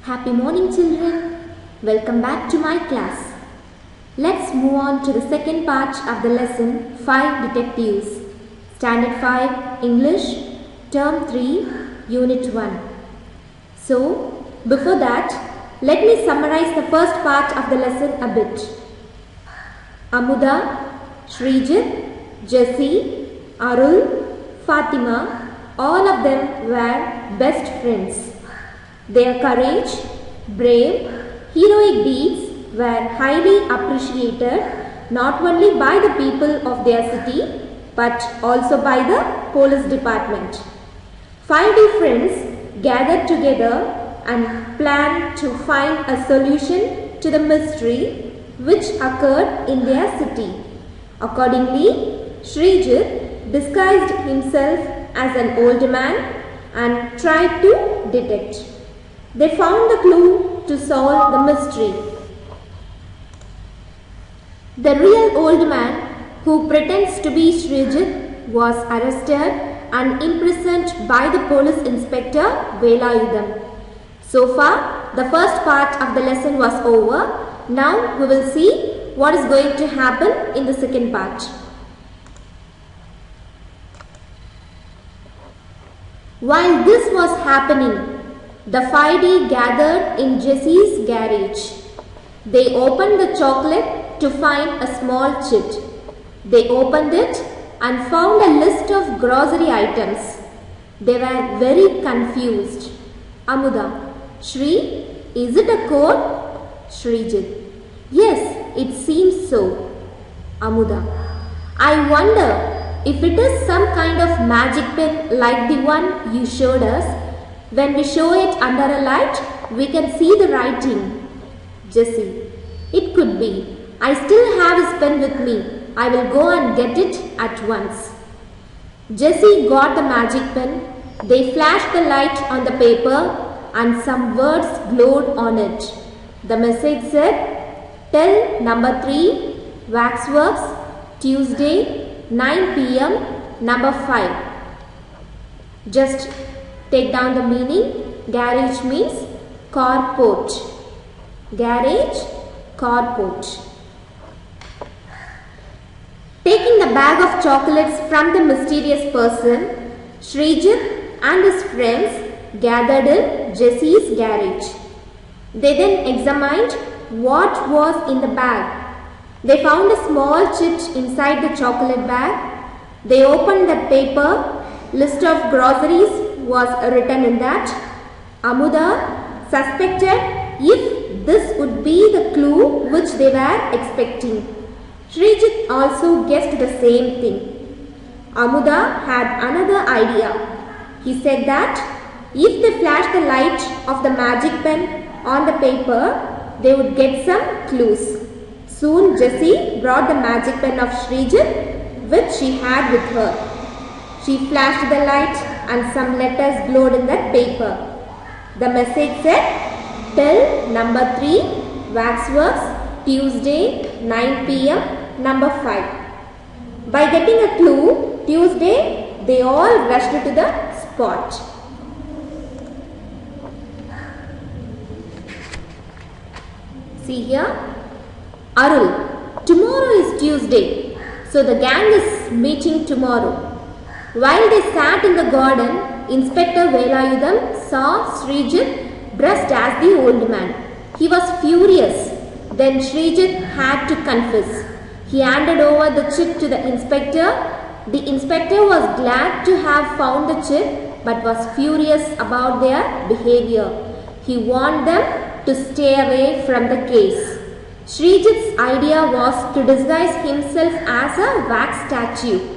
Happy morning, children. Welcome back to my class. Let's move on to the second part of the lesson 5 Detectives. Standard 5 English, Term 3, Unit 1. So, before that, let me summarize the first part of the lesson a bit. Amuda, Srijit, Jessie, Arul, Fatima, all of them were best friends. Their courage, brave, heroic deeds were highly appreciated not only by the people of their city but also by the police department. 5 friends gathered together and planned to find a solution to the mystery which occurred in their city. Accordingly, Srijit disguised himself as an old man and tried to detect. They found the clue to solve the mystery. The real old man, who pretends to be Srijit, was arrested and imprisoned by the police inspector Velayudham. So far, the first part of the lesson was over. Now we will see what is going to happen in the second part. While this was happening, the 5D gathered in Jessie's garage. They opened the chocolate to find a small chit. They opened it and found a list of grocery items. They were very confused. Amuda, Shri, is it a code? Srijit, yes, it seems so. Amuda, I wonder if it is some kind of magic pen like the one you showed us. When we show it under a light, we can see the writing. Jessie, it could be. I still have his pen with me. I will go and get it at once. Jessie got the magic pen. They flashed the light on the paper and some words glowed on it. The message said, tell number 3, Waxworks, Tuesday, 9 p.m, number 5. Just take down the meaning. Garage means carport. Garage, carport. Taking the bag of chocolates from the mysterious person, Srijit and his friends gathered in Jessie's garage. They then examined what was in the bag. They found a small chit inside the chocolate bag. They opened that paper. List of groceries was written in that. Amuda suspected if this would be the clue which they were expecting. Srijit also guessed the same thing. Amuda had another idea. He said that if they flashed the light of the magic pen on the paper, they would get some clues. Soon Jessie brought the magic pen of Srijit which she had with her. She flashed the light and some letters glowed in that paper. The message said, tell number 3, Waxworks, Tuesday, 9 p.m, number 5. By getting a clue, Tuesday, they all rushed to the spot. See here, Arul, tomorrow is Tuesday, so the gang is meeting tomorrow. While they sat in the garden, Inspector Velayudham saw Srijit dressed as the old man. He was furious. Then Srijit had to confess. He handed over the chit to the inspector. The inspector was glad to have found the chit but was furious about their behavior. He warned them to stay away from the case. Srijit's idea was to disguise himself as a wax statue,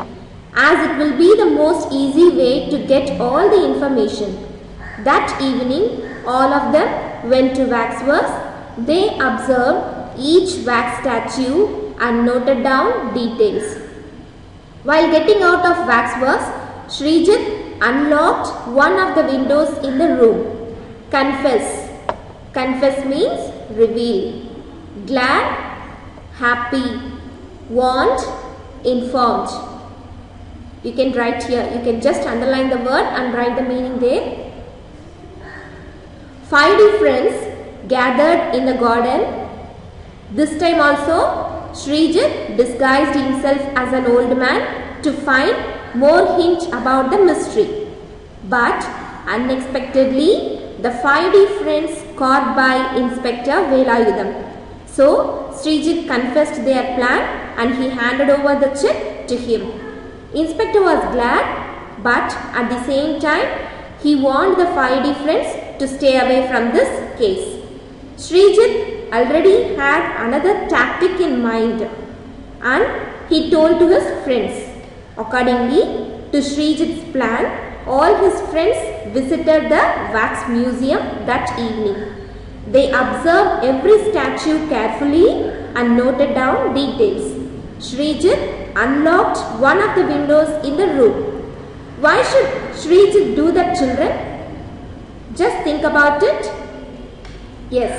as it will be the most easy way to get all the information. That evening, all of them went to Waxworks. They observed each wax statue and noted down details. While getting out of Waxworks, Srijit unlocked one of the windows in the room. Confess. Confess means reveal. Glad, happy, warned, informed. You can write here. You can just underline the word and write the meaning there. 5 friends gathered in the garden. This time also, Srijit disguised himself as an old man to find more hints about the mystery. But unexpectedly, the 5 friends caught by Inspector Velayudham. So, Srijit confessed their plan and he handed over the check to him. Inspector was glad, but at the same time, he warned the 5 friends to stay away from this case. Srijit already had another tactic in mind and he told to his friends. Accordingly to Srijit's plan, all his friends visited the wax museum that evening. They observed every statue carefully and noted down details. Srijit unlocked one of the windows in the room. Why should Srijit do that, children? Just think about it. Yes,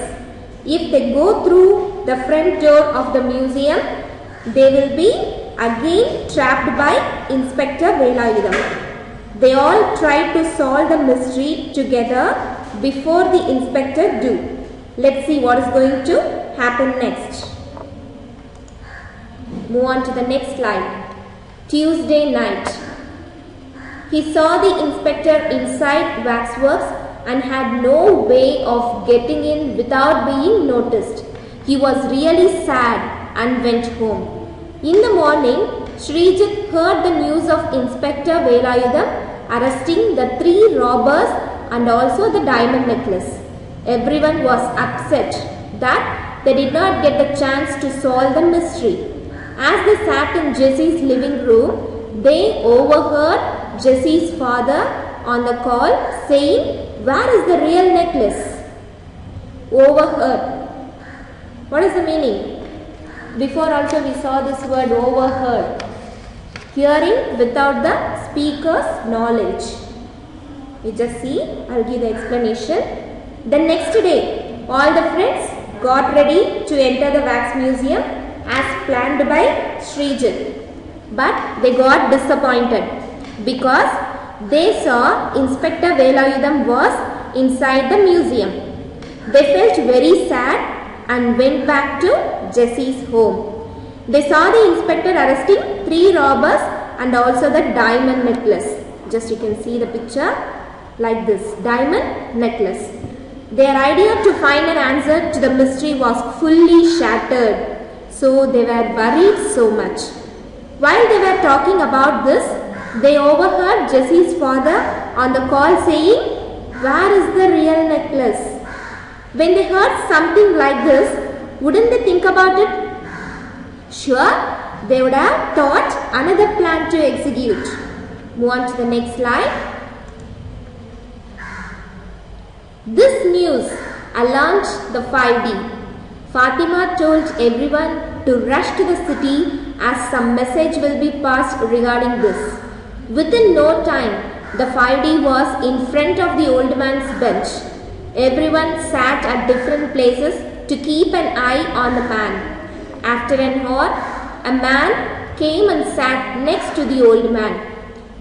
if they go through the front door of the museum, they will be again trapped by Inspector Velayudham. They all tried to solve the mystery together before the inspector do. Let's see what is going to happen next. Move on to the next slide. Tuesday night. He saw the inspector inside waxworks and had no way of getting in without being noticed. He was really sad and went home. In the morning, Srijit heard the news of Inspector Velayudham arresting the 3 robbers and also the diamond necklace. Everyone was upset that they did not get the chance to solve the mystery. As they sat in Jesse's living room, they overheard Jesse's father on the call saying, "Where is the real necklace?" Overheard. What is the meaning? Before also we saw this word overheard. Hearing without the speaker's knowledge. We just see, I will give the explanation. The next day, all the friends got ready to enter the wax museum as planned by Srijit. But they got disappointed because they saw Inspector Velayudham was inside the museum. They felt very sad and went back to Jesse's home. They saw the inspector arresting 3 robbers and also the diamond necklace. Just you can see the picture like this, diamond necklace. Their idea to find an answer to the mystery was fully shattered. So they were worried so much. While they were talking about this, they overheard Jesse's father on the call saying, "Where is the real necklace?" When they heard something like this, wouldn't they think about it? Sure, they would have thought another plan to execute. Move on to the next slide. This news alarmed the 5D. Fatima told everyone to rush to the city as some message will be passed regarding this. Within no time, the 5D was in front of the old man's bench. Everyone sat at different places to keep an eye on the man. After an hour, a man came and sat next to the old man.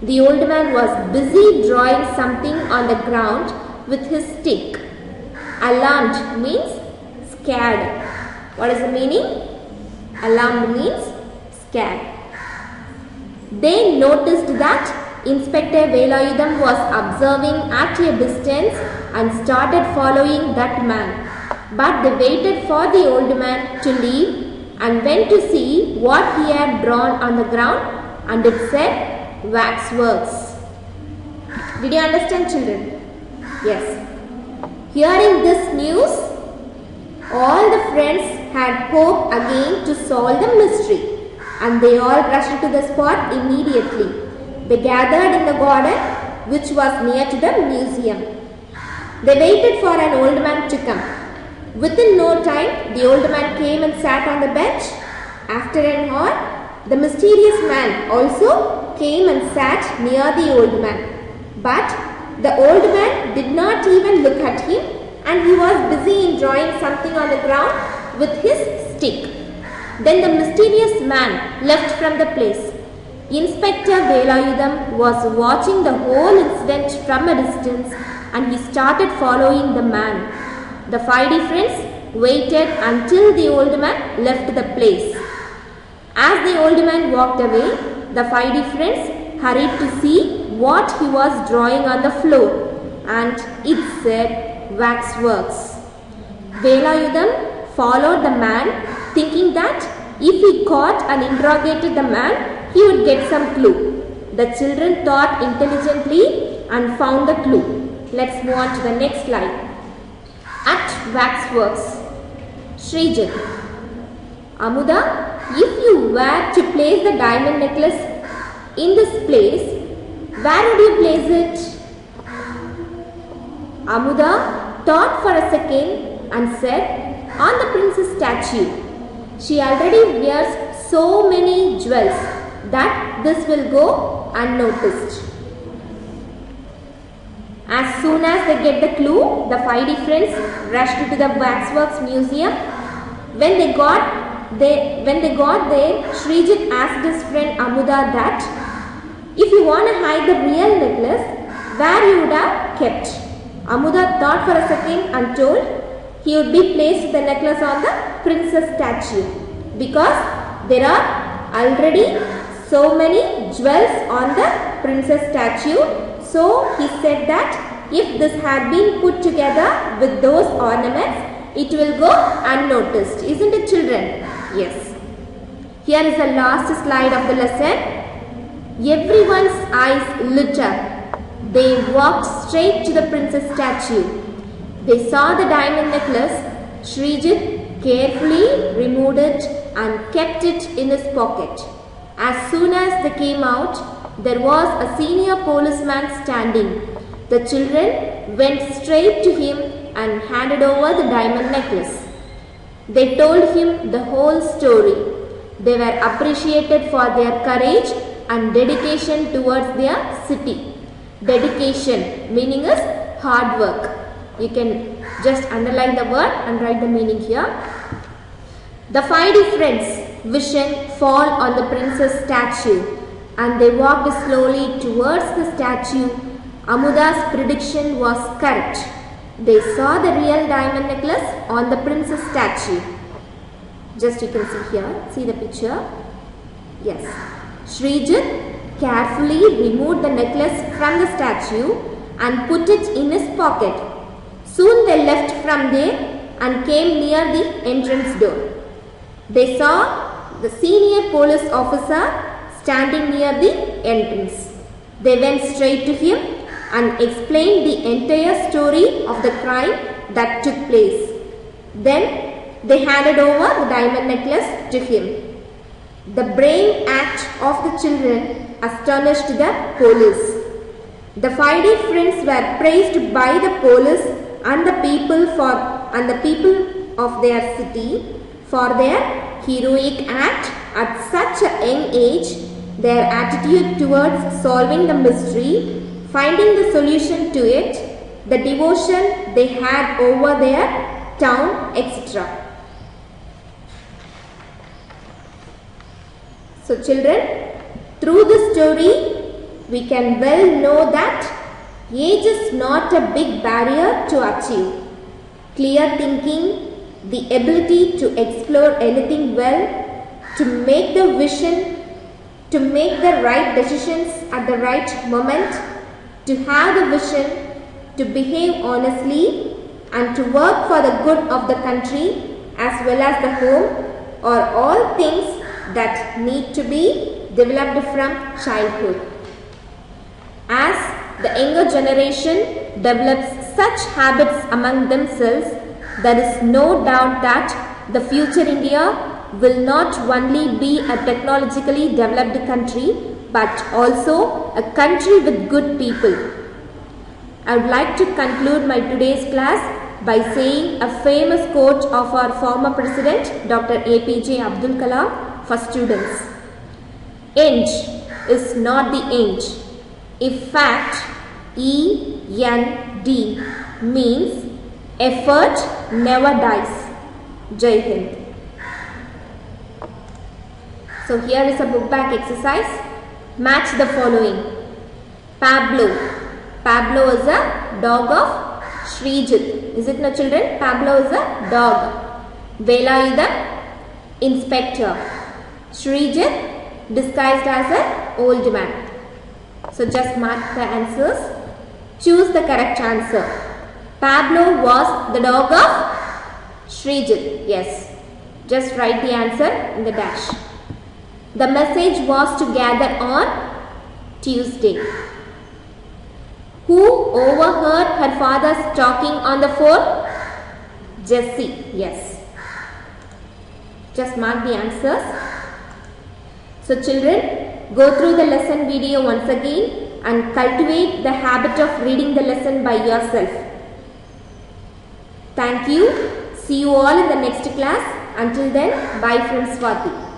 The old man was busy drawing something on the ground with his stick. Alarmed means scared. What is the meaning? Alarmed means scared. They noticed that Inspector Velayudham was observing at a distance and started following that man. But they waited for the old man to leave and went to see what he had drawn on the ground, and it said waxworks. Did you understand, children? Yes. Hearing this news, all the friends had hope again to solve the mystery, and they all rushed to the spot immediately. They gathered in the garden which was near to the museum. They waited for an old man to come. Within no time, the old man came and sat on the bench. After an hour, the mysterious man also came and sat near the old man. But the old man did not even look at him, and he was busy in drawing something on the ground with his stick. Then the mysterious man left from the place. Inspector Velayudham was watching the whole incident from a distance and he started following the man. The 5 friends waited until the old man left the place. As the old man walked away, the 5 friends hurried to see what he was drawing on the floor, and it said waxworks. Velayudham followed the man, thinking that if he caught and interrogated the man, he would get some clue. The children thought intelligently and found the clue. Let's move on to the next slide. At waxworks, Srijit. Amuda, if you were to place the diamond necklace in this place, where would you place it? Amuda thought for a second and said, on the princess statue. She already wears so many jewels that this will go unnoticed. As soon as they get the clue, the 5 friends rushed to the waxworks museum. When they got there, Srijit asked his friend Amuda that if you want to hide the real necklace, where you would have kept. Amuda thought for a second and told he would be placed the necklace on the princess statue, because there are already so many jewels on the princess statue. So he said that if this had been put together with those ornaments, it will go unnoticed. Isn't it, children? Yes. Here is the last slide of the lesson. Everyone's eyes lit up. They walked straight to the princess statue. They saw the diamond necklace. Srijit carefully removed it and kept it in his pocket. As soon as they came out, there was a senior policeman standing. The children went straight to him and handed over the diamond necklace. They told him the whole story. They were appreciated for their courage and dedication towards their city. Dedication meaning is hard work. You can just underline the word and write the meaning here. The 5 friends' vision fall on the princess statue, and they walked slowly towards the statue. Amuda's prediction was correct. They saw the real diamond necklace on the princess statue. Just you can see here, see the picture. Yes. Srijit carefully removed the necklace from the statue and put it in his pocket. Soon they left from there and came near the entrance door. They saw the senior police officer standing near the entrance. They went straight to him and explained the entire story of the crime that took place. Then they handed over the diamond necklace to him. The brave act of the children astonished the police. The 5 friends were praised by the police and the people of their city for their heroic act at such a young age, their attitude towards solving the mystery, finding the solution to it, the devotion they had over their town, etc. So children, through this story, we can well know that age is not a big barrier to achieve. Clear thinking, the ability to explore anything well, to make the vision, to make the right decisions at the right moment, to have the vision, to behave honestly, and to work for the good of the country as well as the home are all things that need to be developed from childhood. As the younger generation develops such habits among themselves, there is no doubt that the future India will not only be a technologically developed country but also a country with good people. I would like to conclude my today's class by saying a famous quote of our former President Dr. APJ Abdul Kalam for students. End is not the end. In fact, END means effort never dies. Jai Hind. So here is a book back exercise. Match the following. Pablo. Pablo is a dog of Srijit. Is it no children? Pablo is a dog. Velayudan, inspector. Srijit, disguised as an old man. So just mark the answers. Choose the correct answer. Pablo was the dog of Srijit. Yes. Just write the answer in the dash. The message was to gather on Tuesday. Who overheard her father's talking on the phone? Jessie. Yes. Just mark the answers. So children, go through the lesson video once again and cultivate the habit of reading the lesson by yourself. Thank you. See you all in the next class. Until then, bye from Swati.